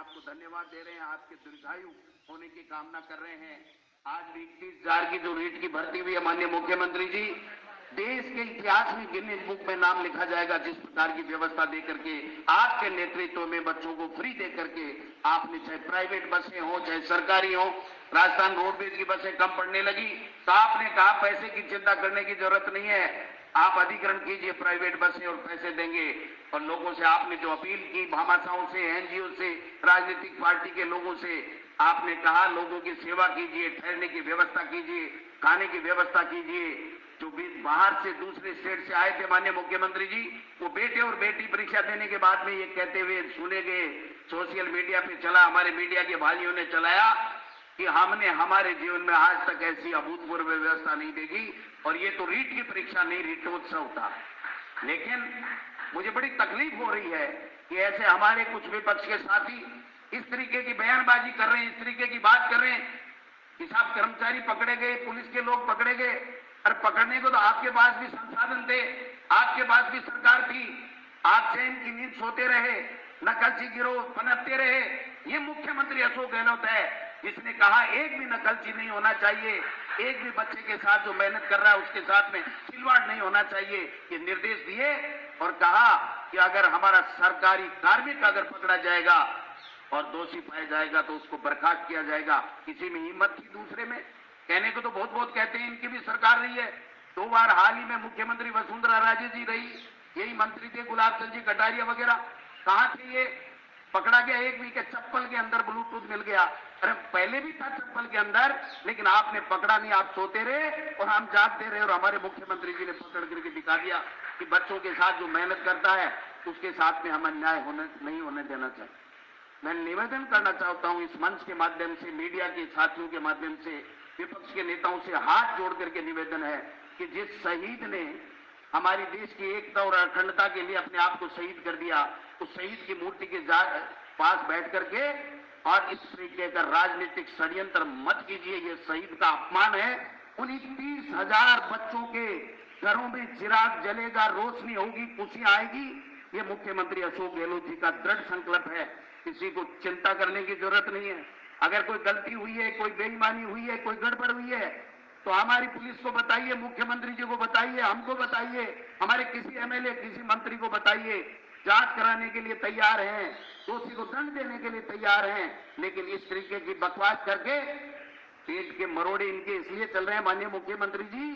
आपको धन्यवाद दे रहे हैं, आपके दीर्घायु होने की कामना कर रहे हैं। आज भी 21,000 की जो रीट की भर्ती हुई है माननीय मुख्यमंत्री जी, देश के इतिहास में गिनीज बुक में नाम लिखा जाएगा। जिस प्रकार की व्यवस्था दे करके आपके नेतृत्व में बच्चों को फ्री दे करके आपने, चाहे प्राइवेट बसें हो चाहे सरकारी हो, राजस्थान रोडवेज की बसें कम पड़ने लगी तो आपने कहा पैसे की चिंता करने की जरूरत नहीं है, आप अधिग्रहण कीजिए प्राइवेट बसें और पैसे देंगे। और लोगों से आपने जो अपील की, भामाशाहों से, एनजीओ से, राजनीतिक पार्टी के लोगों से आपने कहा लोगों की सेवा कीजिए, ठहरने की व्यवस्था कीजिए, खाने की व्यवस्था कीजिए। जो भी बाहर से दूसरे स्टेट से आए थे माननीय मुख्यमंत्री जी, वो बेटे और बेटी परीक्षा देने के बाद में ये कहते हुए सुने गए, सोशल मीडिया पे चला, हमारे मीडिया के भाइयों ने चलाया कि हमने हमारे जीवन में आज तक ऐसी अभूतपूर्व व्यवस्था नहीं देखी। और ये तो रीट की परीक्षा नहीं, रीटोत्सव था। लेकिन मुझे बड़ी तकलीफ हो रही है कि ऐसे हमारे कुछ विपक्ष के साथी इस तरीके की बयानबाजी कर रहे हैं, इस तरीके की बात कर रहे हैं कि साहब कर्मचारी पकड़े गए, पुलिस के लोग पकड़े गए। अरे पकड़ने को तो आपके पास भी संसाधन थे, आपके पास भी सरकार थी, आप चैन की नींद सोते रहे, नकलची गिरोह पनपते रहे। ये मुख्यमंत्री अशोक गहलोत है जिसने कहा एक भी नकलची नहीं होना चाहिए, एक भी बच्चे के साथ जो मेहनत कर रहा है उसके साथ में खिलवाड़ नहीं होना चाहिए। ये निर्देश दिए और कहा कि अगर हमारा सरकारी कार्मिक अगर पकड़ा जाएगा और दोषी पाया जाएगा तो उसको बर्खास्त किया जाएगा। किसी में हिम्मत थी दूसरे में? कहने को तो बहुत बहुत कहते हैं, इनकी भी सरकार रही है। 2 बार हाल ही में मुख्यमंत्री वसुंधरा राजे जी रही, यही मंत्री थे गुलाब चंद जी कटारिया वगैरह। कहां थे ये? पकड़ा गया एक भी के चप्पल के अंदर ब्लूटूथ मिल गया। अरे पहले भी था चप्पल के अंदर, लेकिन आपने पकड़ा नहीं, आप सोते रहे और हम जागते रहे। और हमारे मुख्यमंत्री जी ने पकड़ करके दिखा दिया कि बच्चों के साथ जो मेहनत करता है उसके साथ में हम अन्याय नहीं होने देना चाहिए। मैं निवेदन करना चाहता हूं इस मंच के माध्यम से, मीडिया के साथियों के माध्यम से, विपक्ष के नेताओं से हाथ जोड़ करके निवेदन है कि जिस शहीद ने हमारी देश की एकता और अखंडता के लिए अपने आप को शहीद कर दिया, उस शहीद की मूर्ति के पास बैठ करके और इस तरीके का राजनीतिक षड्यंत्र मत कीजिए। ये शहीद का अपमान है। उन 30,000 बच्चों के घरों में चिराग जलेगा, रोशनी होगी, खुशी आएगी। ये मुख्यमंत्री अशोक गहलोत जी का दृढ़ संकल्प है। किसी को चिंता करने की जरूरत नहीं है। अगर कोई गलती हुई है, कोई बेईमानी हुई है, कोई गड़बड़ हुई है तो हमारी पुलिस को बताइए, मुख्यमंत्री जी को बताइए, हमको बताइए, हमारे किसी एमएलए, किसी मंत्री को बताइए। जांच कराने के लिए तैयार हैं, दोषी को दंड देने के लिए तैयार हैं। लेकिन इस तरीके की बकवास करके पेट के मरोड़े इनके इसलिए चल रहे हैं माननीय मुख्यमंत्री जी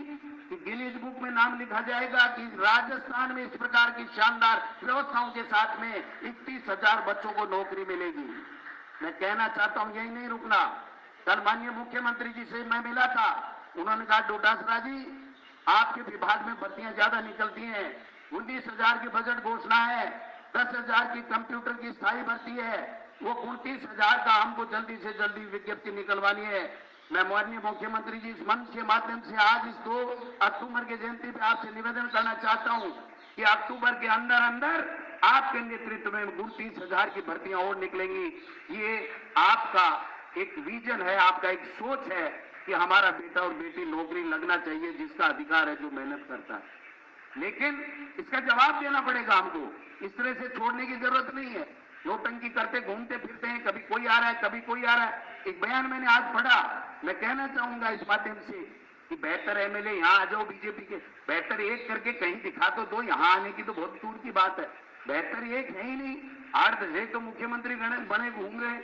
कि गिनीज बुक में नाम लिखा जाएगा कि राजस्थान में इस प्रकार की शानदार व्यवस्थाओं के साथ में 31,000 बच्चों को नौकरी मिलेगी। मैं कहना चाहता हूं यही नहीं रुकना। कल माननीय मुख्यमंत्री जी से मैं मिला था, उन्होंने कहा डोटासरा जी आपके विभाग में भर्तियां ज्यादा निकलती हैं, 19,000 की बजट घोषणा है, 10,000 की कंप्यूटर की स्थायी भर्ती है, वो 29,000 का हमको जल्दी से जल्दी विज्ञप्ति निकलवानी है। मैं माननीय मुख्यमंत्री जी इस मंच के माध्यम से आज इस 2 अक्टूबर की जयंती पे आपसे निवेदन करना चाहता हूं कि अक्टूबर के अंदर अंदर आपके नेतृत्व में 29,000 की भर्तियां और निकलेंगी। ये आपका एक विजन है, आपका एक सोच है कि हमारा बेटा और बेटी नौकरी लगना चाहिए, जिसका अधिकार है, जो मेहनत करता है। लेकिन इसका जवाब देना पड़ेगा हमको। इस तरह से छोड़ने की जरूरत नहीं है। नौटंकी करते घूमते फिरते हैं, कभी कोई आ रहा है, कभी कोई आ रहा है। एक बयान मैंने आज पढ़ा, मैं कहना चाहूंगा इस माध्यम से कि बेहतर एमएलए यहाँ आ जाओ बीजेपी के, बेहतर एक करके कहीं दिखा तो दो। यहाँ आने की तो बहुत दूर की बात है, बेहतर एक है ही नहीं। 8 दशक तो मुख्यमंत्री बने घूम रहे,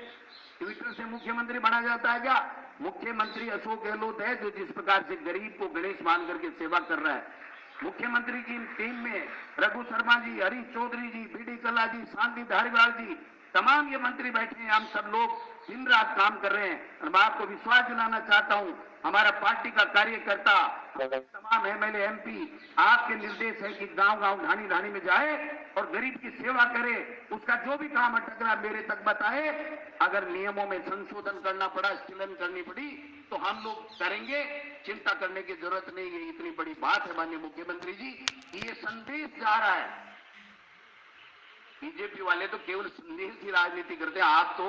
ट्विटर से मुख्यमंत्री बना जाता है क्या? मुख्यमंत्री अशोक गहलोत है जो जिस प्रकार से गरीब को गणेश मान करके सेवा कर रहा है। मुख्यमंत्री की टीम में रघु शर्मा जी, हरीश चौधरी जी, बीडी कल्ला जी, शांति धारीवाल जी, तमाम ये मंत्री बैठे हैं। हम सब लोग दिन रात काम कर रहे हैं। और मैं आपको विश्वास दिलाना चाहता हूं, हमारा पार्टी का कार्यकर्ता, तमाम एमएलए एमपी, आपके निर्देश है कि गांव गांव ढाणी ढाणी में जाए और गरीब की सेवा करे। उसका जो भी काम अटक रहा मेरे तक बताए। अगर नियमों में संशोधन करना पड़ा, स्खलन करनी पड़ी तो हम लोग करेंगे। चिंता करने की जरूरत नहीं है। इतनी बड़ी बात है माननीय मुख्यमंत्री जी, ये संदेश जा रहा है। बीजेपी वाले तो केवल संदेश की राजनीति करते हैं, आप तो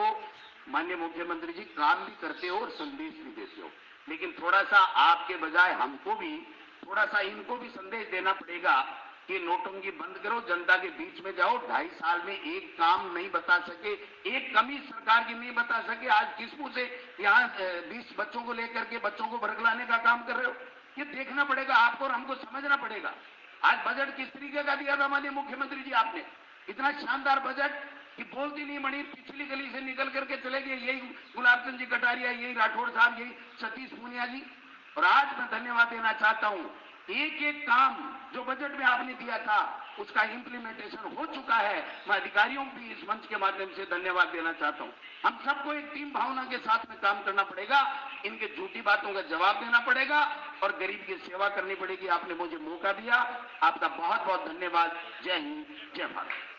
माननीय मुख्यमंत्री जी काम भी करते हो और संदेश भी देते हो। लेकिन थोड़ा सा आपके बजाय हमको भी, थोड़ा सा इनको भी संदेश देना पड़ेगा कि नोटंकी बंद करो, जनता के बीच में जाओ। 2.5 साल में एक काम नहीं बता सके, एक कमी सरकार की नहीं बता सके। आज किस मुंह से यहाँ 20 बच्चों को लेकर के बच्चों को भड़कलाने का काम कर रहे हो? ये देखना पड़ेगा आपको और हमको समझना पड़ेगा। आज बजट किस तरीके का दिया था माननीय मुख्यमंत्री जी आपने? इतना शानदार बजट कि बोलती नहीं मणि पिछली गली से निकल करके चले गए। यही गुलाब चंद जी कटारिया, यही राठौड़ साहब, यही सतीश पूनिया जी। और आज मैं धन्यवाद देना चाहता हूं, एक एक काम जो बजट में आपने दिया था उसका इंप्लीमेंटेशन हो चुका है। मैं अधिकारियों को भी इस मंच के माध्यम से धन्यवाद देना चाहता हूं। हम सबको एक टीम भावना के साथ में काम करना पड़ेगा, इनके झूठी बातों का जवाब देना पड़ेगा और गरीब की सेवा करनी पड़ेगी। आपने मुझे मौका दिया, आपका बहुत बहुत धन्यवाद। जय हिंद, जय भारत।